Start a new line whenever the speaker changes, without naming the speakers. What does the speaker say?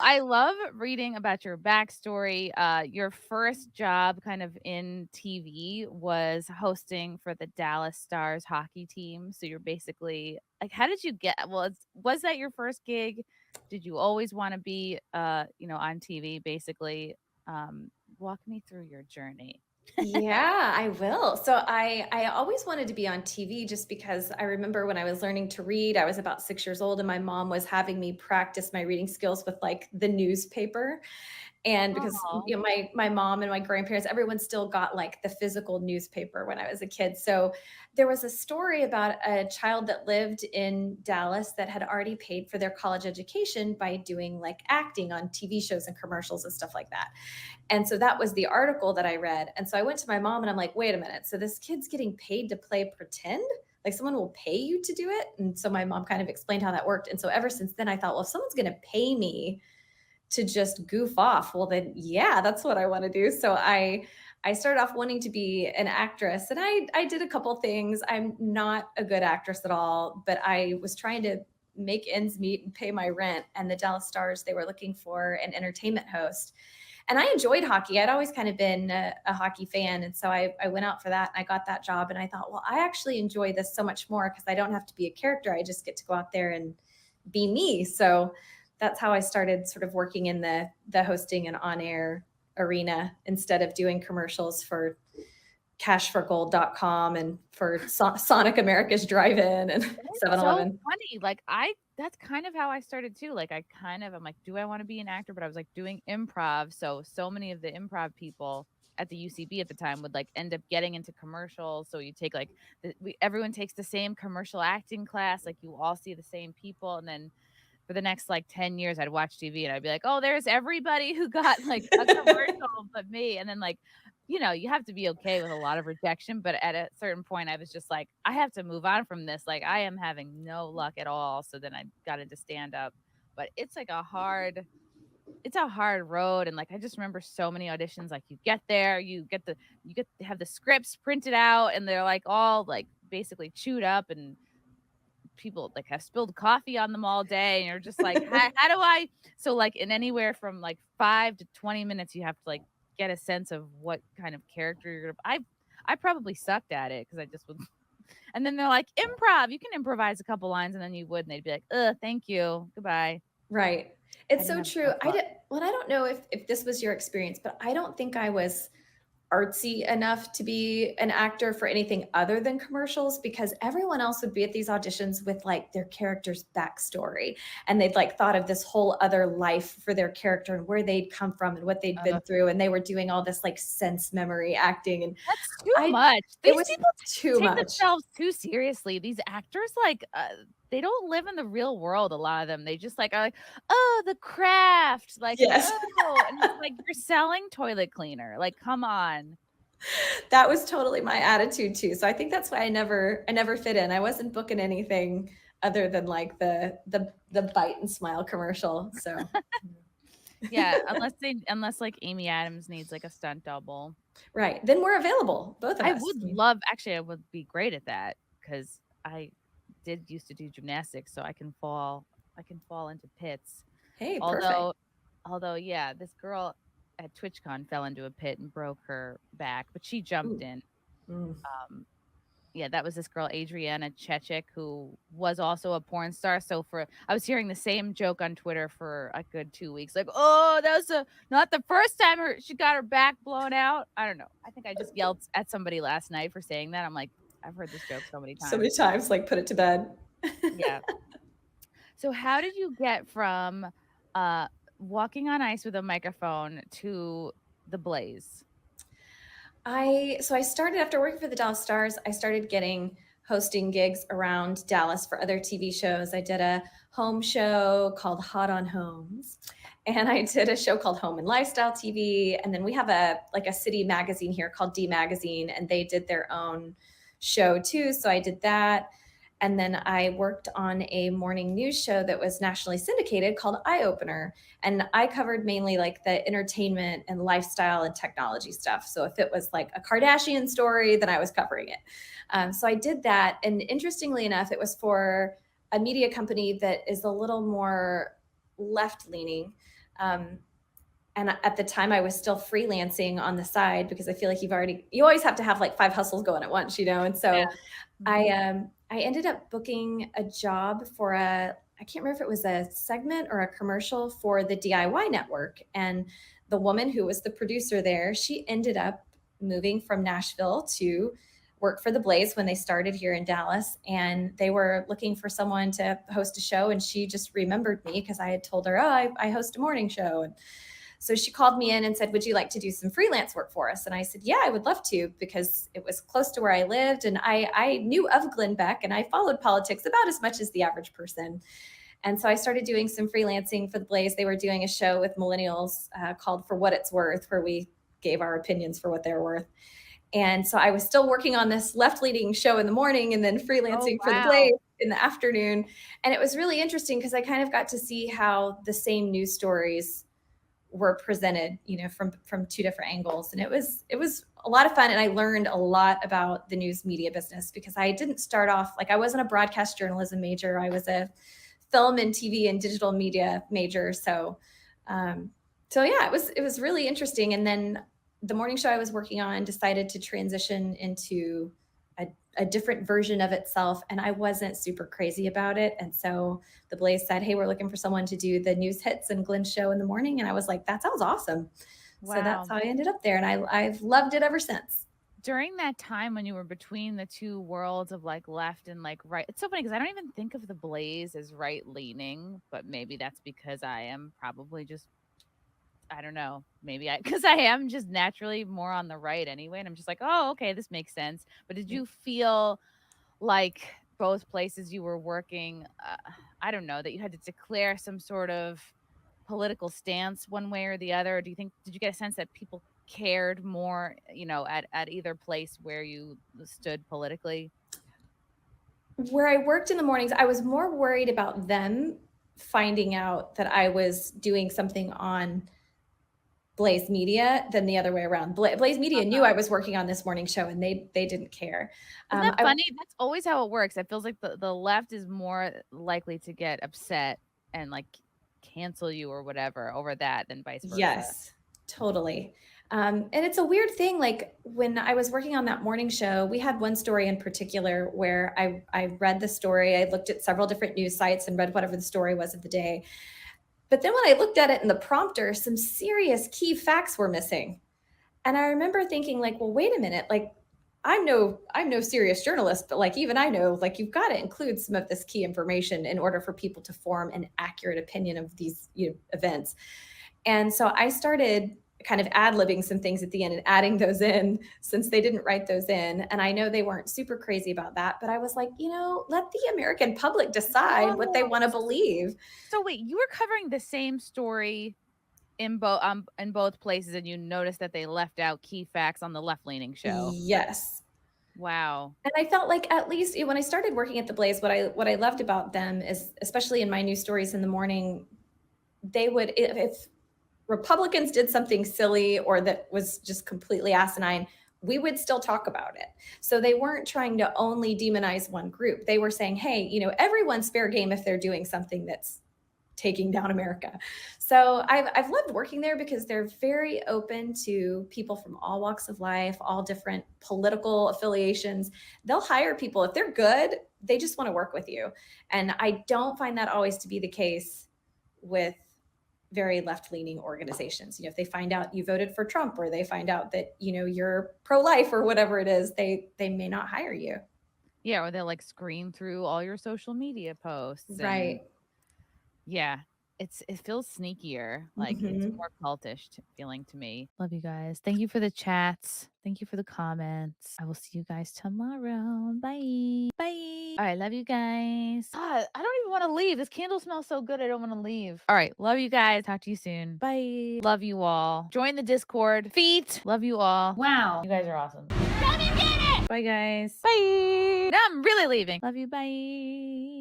I love reading about your backstory. Your first job kind of in TV was hosting for the Dallas Stars hockey team. So you're basically like, how did you get, well, was that your first gig? Did you always want to be, on TV basically? Walk me through your journey.
Yeah, I will. So I always wanted to be on TV just because I remember when I was learning to read, I was about 6 years old and my mom was having me practice my reading skills with like the newspaper. And because,
Oh,
my mom and my grandparents, everyone still got, like, the physical newspaper when I was a kid. So, there was a story about a child that lived in Dallas that had already paid for their college education by doing, like, acting on TV shows and commercials and stuff like that. And so that was the article that I read. And so I went to my mom and I'm like, "Wait a minute. So this kid's getting paid to play pretend? Like, someone will pay you to do it?" And so my mom kind of explained how that worked. And so ever since then, I thought, "Well, if someone's gonna pay me to just goof off, well then yeah, that's what I want to do." So I started off wanting to be an actress and I did a couple things. I'm not a good actress at all, but I was trying to make ends meet and pay my rent, and the Dallas Stars, they were looking for an entertainment host. And I enjoyed hockey. I'd always kind of been a hockey fan. And so I went out for that and I got that job. And I thought, well, I actually enjoy this so much more because I don't have to be a character. I just get to go out there and be me. So that's how I started sort of working in the hosting and on-air arena instead of doing commercials for cashforgold.com and for Sonic America's Drive-In and
it's so
7-Eleven.
funny. That's kind of how I started too. Like I'm like, do I want to be an actor? But I was like doing improv. So many of the improv people at the UCB at the time would like end up getting into commercials. So you take like everyone takes the same commercial acting class. Like you all see the same people. And then for the next like 10 years, I'd watch TV and I'd be like, oh, there's everybody who got like a commercial but me. And then like, you have to be okay with a lot of rejection. But at a certain point, I was just like, I have to move on from this. Like, I am having no luck at all. So then I got into stand up. But it's a hard road. And like, I just remember so many auditions. Like, you get there, you get to have the scripts printed out, and they're like all like basically chewed up and people like have spilled coffee on them all day and you're just like how do I so like in anywhere from like 5 to 20 minutes you have to like get a sense of what kind of character you're gonna I probably sucked at it because I just would and then they're like improv, you can improvise a couple lines and then you would and they'd be like thank you, goodbye.
Right.
I
It's
didn't
so
have
true.
enough luck.
I don't know if this was your experience, but I don't think I was artsy enough to be an actor for anything other than commercials because everyone else would be at these auditions with like their character's backstory and they'd like thought of this whole other life for their character and where they'd come from and what they'd been
uh,
through, and they were doing all this like sense memory acting, and
that's too
I
much.
it
These
was
people
too
take
much.
themselves too seriously. These actors, like, they don't live in the real world. A lot of them, they just like are like, oh, the craft, like,
Yes.
oh, and it's like you're selling toilet cleaner. Like, come on.
That was totally my attitude too. So I think that's why I never fit in. I wasn't booking anything other than like the bite and smile commercial. So
Yeah, unless like Amy Adams needs like a stunt double.
right. Then we're available, both of
I
us.
would love, actually, I would be great at that because I did used to do gymnastics, so I can fall into pits.
Hey, perfect.
Although yeah, this girl at TwitchCon fell into a pit and broke her back, but she jumped
Ooh,
in.
mm.
Yeah, that was this girl, Adriana Chechik, who was also a porn star. So I was hearing the same joke on Twitter for a good 2 weeks. Like, oh, that was not the first time she got her back blown out. I don't know. I think I just yelled at somebody last night for saying that. I'm like, I've heard this joke so many
So many
times.
times, like put it to bed.
Yeah. So how did you get from uh walking on ice with a microphone to the Blaze?
I started after working for the Dallas Stars, I started getting hosting gigs around Dallas for other TV shows. I did a home show called Hot on Homes, and I did a show called Home and Lifestyle TV, and then we have a city magazine here called D Magazine, and they did their own show too, so I did that. And then I worked on a morning news show that was nationally syndicated called Eye Opener. And I covered mainly like the entertainment and lifestyle and technology stuff. So if it was like a Kardashian story, then I was covering it. So I did that. And interestingly enough, it was for a media company that is a little more left leaning. And at the time I was still freelancing on the side because I feel like you always have to have like 5 hustles going at once, and so
Yeah.
I ended up booking a job for I can't remember if it was a segment or a commercial for the DIY network. And the woman who was the producer there, she ended up moving from Nashville to work for the Blaze when they started here in Dallas. And they were looking for someone to host a show. And she just remembered me because I had told her, oh, I host a morning show. And so she called me in and said, would you like to do some freelance work for us? And I said, yeah, I would love to, because it was close to where I lived. And I knew of Glenn Beck and I followed politics about as much as the average person. And so I started doing some freelancing for the Blaze. They were doing a show with millennials called For What It's Worth, where we gave our opinions for what they're worth. And so I was still working on this left-leaning show in the morning and then freelancing for the Blaze in the afternoon. And it was really interesting because I kind of got to see how the same news stories were presented, from two different angles. And it was a lot of fun. And I learned a lot about the news media business because I didn't start off, like I wasn't a broadcast journalism major. I was a film and TV and digital media major. So yeah, it was really interesting. And then the morning show I was working on decided to transition into a different version of itself. And I wasn't super crazy about it. And so the Blaze said, hey, we're looking for someone to do the news hits and Glenn's show in the morning. And I was like, that sounds awesome. Wow. So that's how I ended up there. And I've loved it ever since.
During that time when you were between the two worlds of like left and like right, it's so funny because I don't even think of the Blaze as right leaning, but maybe that's because I am probably just, I don't know, because I am just naturally more on the right anyway. And I'm just like, oh, okay, this makes sense. But did you feel like both places you were working, I don't know, that you had to declare some sort of political stance one way or the other? Or did you get a sense that people cared more, at either place where you stood politically?
Where I worked in the mornings, I was more worried about them finding out that I was doing something on Blaze Media than the other way around. Blaze Media knew I was working on this morning show and they didn't care.
Isn't that funny? That's always how it works. It feels like the left is more likely to get upset and like cancel you or whatever over that than vice versa.
Yes, totally. And it's a weird thing. Like when I was working on that morning show, we had one story in particular where I read the story. I looked at several different news sites and read whatever the story was of the day. But then when I looked at it in the prompter, some serious key facts were missing. And I remember thinking like, well, wait a minute, like I'm no serious journalist, but like even I know like you've got to include some of this key information in order for people to form an accurate opinion of these events. And so I started kind of ad-libbing some things at the end and adding those in since they didn't write those in. And I know they weren't super crazy about that, but I was like, let the American public decide what they want to believe.
So wait, you were covering the same story in both places and you noticed that they left out key facts on the left-leaning show?
Yes.
Wow.
And I felt like at least when I started working at the Blaze, what I loved about them is, especially in my news stories in the morning, they would, if Republicans did something silly or that was just completely asinine, we would still talk about it. So they weren't trying to only demonize one group. They were saying, hey, everyone's fair game if they're doing something that's taking down America. So I've loved working there because they're very open to people from all walks of life, all different political affiliations. They'll hire people. If they're good, they just want to work with you. And I don't find that always to be the case with very left-leaning organizations. If they find out you voted for Trump or they find out that, you're pro-life or whatever it is, they may not hire you.
Yeah, or they'll like screen through all your social media posts.
Right.
Yeah. It feels sneakier, like it's more cultish feeling to me. Love you guys. Thank you for the chats. Thank you for the comments. I will see you guys tomorrow. Bye. Bye. All right. Love you guys. God, I don't even want to leave. This candle smells so good. I don't want to leave. All right. Love you guys. Talk to you soon. Bye. Love you all. Join the Discord. Feet. Love you all. Wow. You guys are awesome. Love you, get it. Bye, guys. Bye. Now I'm really leaving. Love you. Bye.